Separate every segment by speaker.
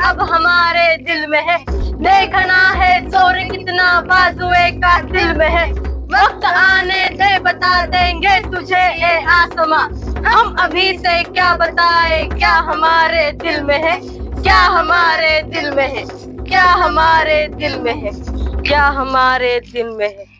Speaker 1: अब हमारे दिल में है। देखना है जोर कितना बाजुए का दिल में है। वक्त आने दे बता देंगे तुझे ये आसमां। हम अभी से क्या बताए क्या हमारे दिल में है। क्या हमारे दिल में है। क्या हमारे दिल में है। क्या हमारे दिल में है।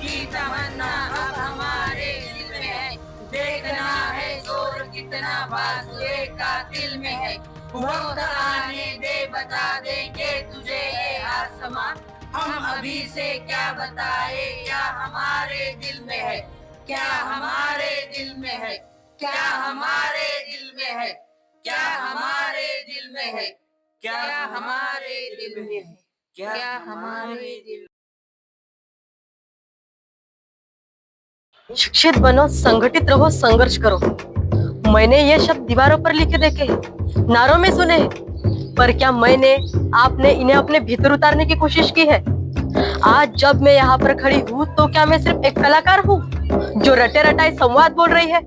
Speaker 2: की तमन्ना अब हमारे दिल में है। देखना है जोर कितना बाजुए का दिल में है। वक्त आने दे बता देंगे तुझे ये आसमां। हम अभी से क्या बताए क्या हमारे दिल में है। क्या हमारे दिल में है। क्या हमारे दिल में है। क्या हमारे दिल में है। क्या हमारे दिल में है। क्या हमारे दिल।
Speaker 1: शिक्षित बनो, संगठित रहो, संघर्ष करो। मैंने ये शब्द दीवारों पर लिखे देखे, नारों में सुने, पर क्या मैंने आपने इन्हें अपने भीतर उतारने की कोशिश की है। आज जब मैं यहाँ पर खड़ी हूँ तो क्या मैं सिर्फ एक कलाकार हूँ जो रटे रटाए संवाद बोल रही है,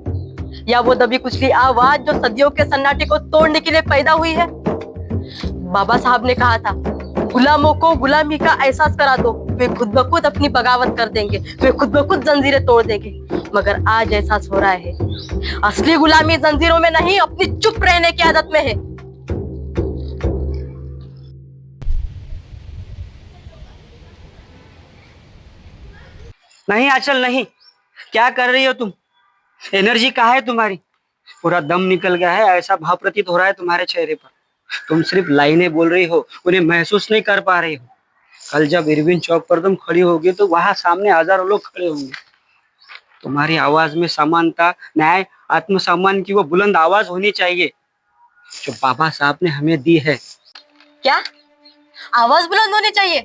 Speaker 1: या वो दबी कुचली आवाज जो सदियों के सन्नाटे को तोड़ने के लिए पैदा हुई है। बाबा साहब ने कहा था, गुलामों को गुलामी का एहसास करा दो, वे खुद ब खुद अपनी बगावत कर देंगे, वे खुद ब खुद जंजीरें तोड़ देंगे। मगर आज एहसास हो रहा है, असली गुलामी जंजीरों में नहीं, अपनी चुप रहने की आदत में है।
Speaker 3: नहीं आंचल नहीं, क्या कर रही हो तुम? एनर्जी कहाँ है तुम्हारी? पूरा दम निकल गया है, ऐसा भाव प्रतीत हो रहा है तुम्हारे चेहरे पर। तुम सिर्फ लाइनें बोल रही हो, उन्हें महसूस नहीं कर पा रही हो। कल जब इरविन चौक पर तुम खड़ी होगी तो वहां सामने हजारों लोग खड़े होंगे। तुम्हारी आवाज में समानता, न्याय, आत्मसम्मान की वो बुलंद आवाज होनी चाहिए जो बाबा साहब ने हमें दी है।
Speaker 1: क्या आवाज बुलंद होनी चाहिए?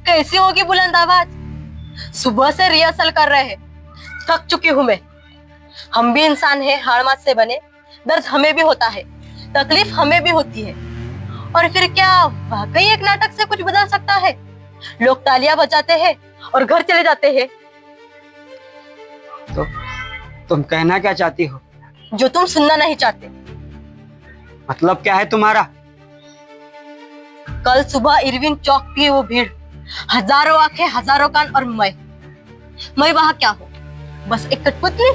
Speaker 1: कैसी होगी बुलंद आवाज? सुबह से रिहर्सल कर रहे हैं, थक चुकी हूं मैं। हम भी इंसान हैं, हाड़ मास से बने। दर्द हमें भी होता है, तकलीफ हमें भी होती है। और फिर क्या वाकई एक नाटक से कुछ बदल सकता है? लोग तालियां बजाते हैं और घर चले जाते हैं।
Speaker 3: तो तुम कहना क्या चाहती हो?
Speaker 1: जो तुम सुनना नहीं चाहते।
Speaker 3: मतलब क्या है तुम्हारा?
Speaker 1: कल सुबह इरविन चौक की वो भीड़, हजारों आंखें, हजारों कान, और मैं वहां क्या हूँ? बस एक कठपुतली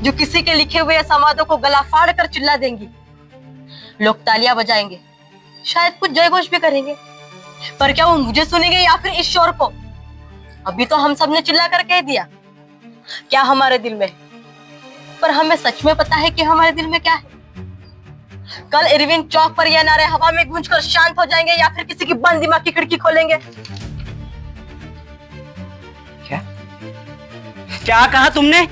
Speaker 1: जो किसी के लिखे हुए संवादों को गला फाड़ कर चिल्ला देंगी। लोग तालियां बजाएंगे, शायद कुछ जयघोष भी करेंगे, पर क्या वो मुझे सुनेंगे या फिर इस शोर को? अभी तो हम सब ने चिल्ला कर कह दिया क्या हमारे दिल में है, पर हमें सच में पता है कि हमारे दिल में क्या है? कल इरविन चौक पर यह नारे हवा में गूंजकर शांत हो जाएंगे या फिर किसी की बंद दिमाग की खिड़की खोलेंगे?
Speaker 3: क्या क्या कहा तुमने?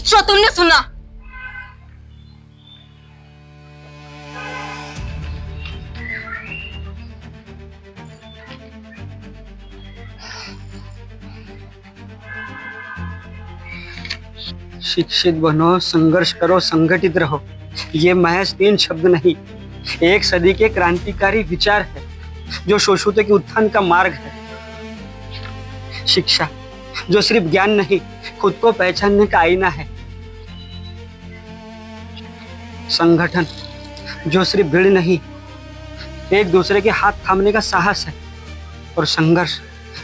Speaker 1: जो तुमने सुना।
Speaker 3: शिक्षित बनो, संघर्ष करो, संगठित रहो, ये महज 3 शब्द नहीं, एक सदी के क्रांतिकारी विचार है जो शोषितों के उत्थान का मार्ग है। शिक्षा जो सिर्फ ज्ञान नहीं, खुद को पहचानने का आईना है। संगठन जो सिर्फ भीड़ नहीं, एक दूसरे के हाथ थामने का साहस है। और संघर्ष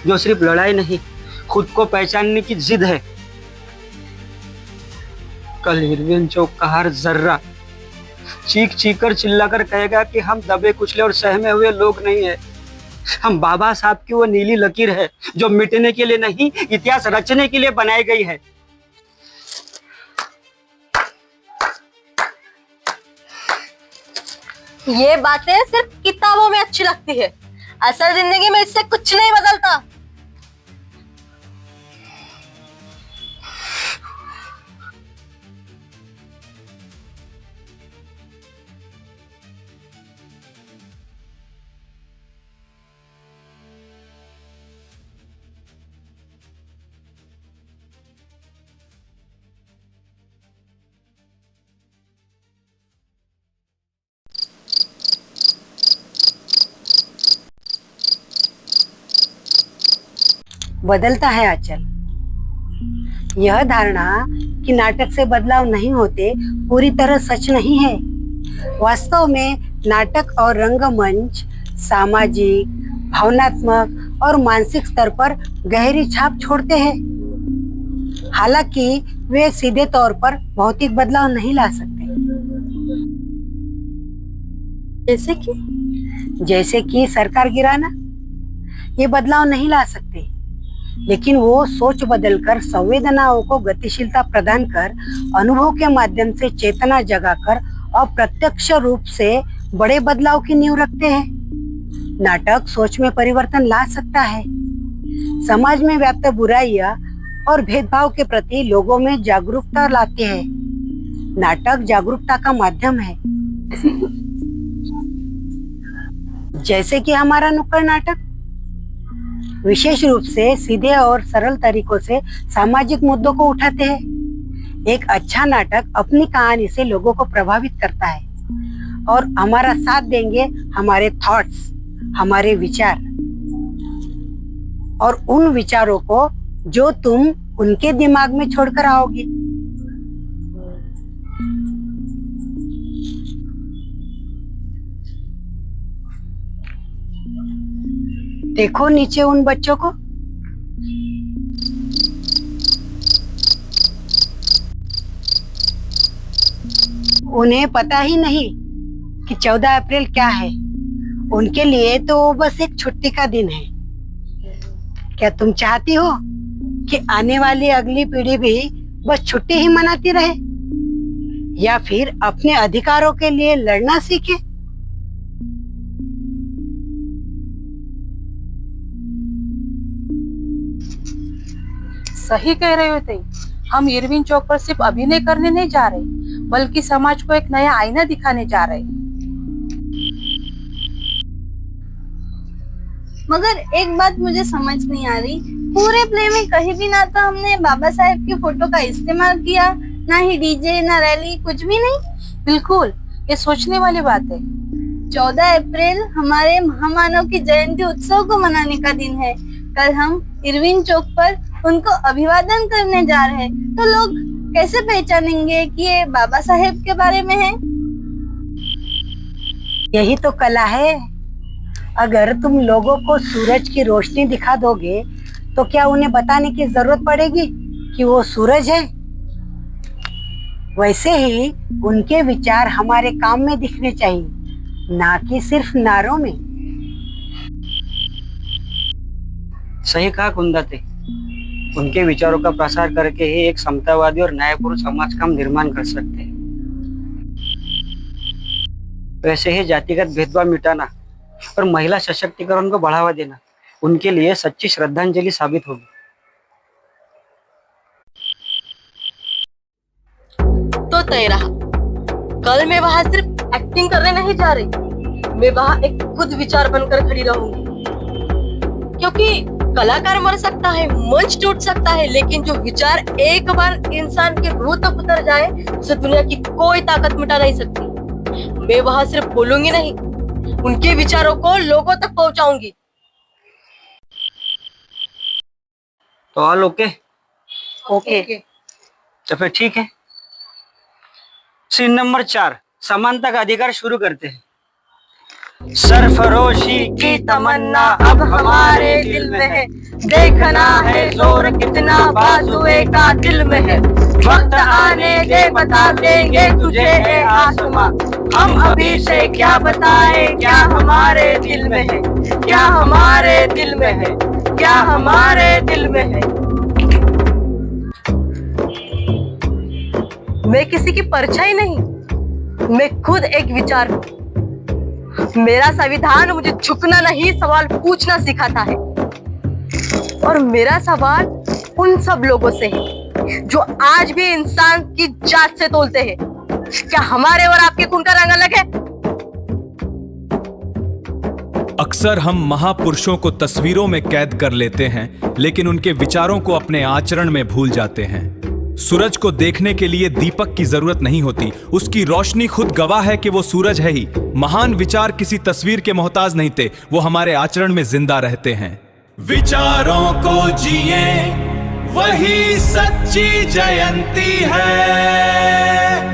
Speaker 3: जो सिर्फ लड़ाई नहीं, खुद को पहचानने की जिद है। कल इरविन चौक का हर जर्रा चीख चीख कर चिल्लाकर कहेगा कि हम दबे कुचले और सहमे हुए लोग नहीं है, हम बाबा साहब की वो नीली लकीर है जो मिटने के लिए नहीं, इतिहास रचने के लिए बनाई गई है।
Speaker 1: ये बातें सिर्फ किताबों में अच्छी लगती है, असल जिंदगी में इससे कुछ नहीं बदलता।
Speaker 4: बदलता है आंचल। यह धारणा कि नाटक से बदलाव नहीं होते पूरी तरह सच नहीं है। वास्तव में नाटक और रंगमंच सामाजिक, भावनात्मक और मानसिक स्तर पर गहरी छाप छोड़ते हैं। हालांकि वे सीधे तौर पर भौतिक बदलाव नहीं ला सकते। जैसे कि सरकार गिराना, ये बदलाव नहीं ला सकते, लेकिन वो सोच बदलकर संवेदनाओं को गतिशीलता प्रदान कर अनुभव के माध्यम से चेतना जगाकर अप्रत्यक्ष रूप से बड़े बदलाव की नींव रखते हैं। नाटक सोच में परिवर्तन ला सकता है, समाज में व्याप्त बुराइयां और भेदभाव के प्रति लोगों में जागरूकता लाते हैं। नाटक जागरूकता का माध्यम है, जैसे कि हमारा नुक्कड़ नाटक विशेष रूप से सीधे और सरल तरीकों से सामाजिक मुद्दों को उठाते हैं। एक अच्छा नाटक अपनी कहानी से लोगों को प्रभावित करता है और हमारा साथ देंगे हमारे थॉट्स, हमारे विचार और उन विचारों को जो तुम उनके दिमाग में छोड़कर आओगे। देखो नीचे उन बच्चों को, उन्हें पता ही नहीं कि 14 अप्रैल क्या है। उनके लिए तो बस एक छुट्टी का दिन है। क्या तुम चाहती हो कि आने वाली अगली पीढ़ी भी बस छुट्टी ही मनाती रहे, या फिर अपने अधिकारों के लिए लड़ना सीखे?
Speaker 2: सही कह रहे हो तुम। हम इरविन चौक पर सिर्फ अभिनय करने नहीं जा रहे, बल्कि समाज को एक नया आईना दिखाने जा रहे।
Speaker 5: मगर एक बात मुझे समझ नहीं आ रही, पूरे प्ले में कहीं भी ना तो हमने बाबा साहेब की फोटो का इस्तेमाल किया, ना ही डीजे, ना रैली, कुछ भी नहीं।
Speaker 2: बिल्कुल, ये सोचने वाली बात है।
Speaker 5: 14 अप्रैल हमारे महामानव की जयंती उत्सव को मनाने का दिन है। कल हम इरविन चौक पर उनको अभिवादन करने जा रहे हैं, तो लोग कैसे पहचानेंगे कि ये बाबा साहेब के बारे में है?
Speaker 4: यही तो कला है। अगर तुम लोगों को सूरज की रोशनी दिखा दोगे तो क्या उन्हें बताने की जरूरत पड़ेगी कि वो सूरज है? वैसे ही उनके विचार हमारे काम में दिखने चाहिए, ना कि सिर्फ नारों में।
Speaker 3: सही कहा कुंदते। उनके विचारों का प्रसार करके ही एक समतावादी और न्यायपूर्ण समाज का हम निर्माण कर सकते हैं। वैसे ही जातिगत भेदभाव मिटाना और महिला सशक्तिकरण को बढ़ावा देना उनके लिए सच्ची श्रद्धांजलि साबित होगी।
Speaker 1: तो तय रहा, कल मैं वहां सिर्फ एक्टिंग करने नहीं जा रही, मैं वहां एक खुद विचार बनकर खड़ी रहूंगी। क्योंकि कलाकार मर सकता है, मंच टूट सकता है, लेकिन जो विचार एक बार इंसान के रूह तक उतर जाए उसे दुनिया की कोई ताकत मिटा नहीं सकती। मैं वहां सिर्फ बोलूंगी नहीं, उनके विचारों को लोगों तक पहुंचाऊंगी।
Speaker 3: तो ऑल ओके?
Speaker 1: ओके।
Speaker 3: तो फिर ठीक है। सीन नंबर 4, समानता का अधिकार शुरू करते हैं। सरफरोशी की तमन्ना अब हमारे दिल में है, देखना है जोर कितना बाजुए का दिल में है। वक्त आने दे बता देंगे तुझे है आसमां, हम अभी से क्या बताएं क्या हमारे दिल में है, क्या हमारे दिल में है, क्या हमारे दिल में है।
Speaker 1: मैं किसी की परछाई नहीं, मैं खुद एक विचार हूँ। मेरा संविधान मुझे झुकना नहीं, सवाल पूछना सिखाता है। और मेरा सवाल उन सब लोगों से है जो आज भी इंसान की जात से तोलते हैं। क्या हमारे और आपके खून का रंग अलग है?
Speaker 6: अक्सर हम महापुरुषों को तस्वीरों में कैद कर लेते हैं, लेकिन उनके विचारों को अपने आचरण में भूल जाते हैं। सूरज को देखने के लिए दीपक की जरूरत नहीं होती, उसकी रोशनी खुद गवाह है कि वो सूरज है ही। महान विचार किसी तस्वीर के मोहताज नहीं थे, वो हमारे आचरण में जिंदा रहते हैं। विचारों को जिए वही सच्ची जयंती है।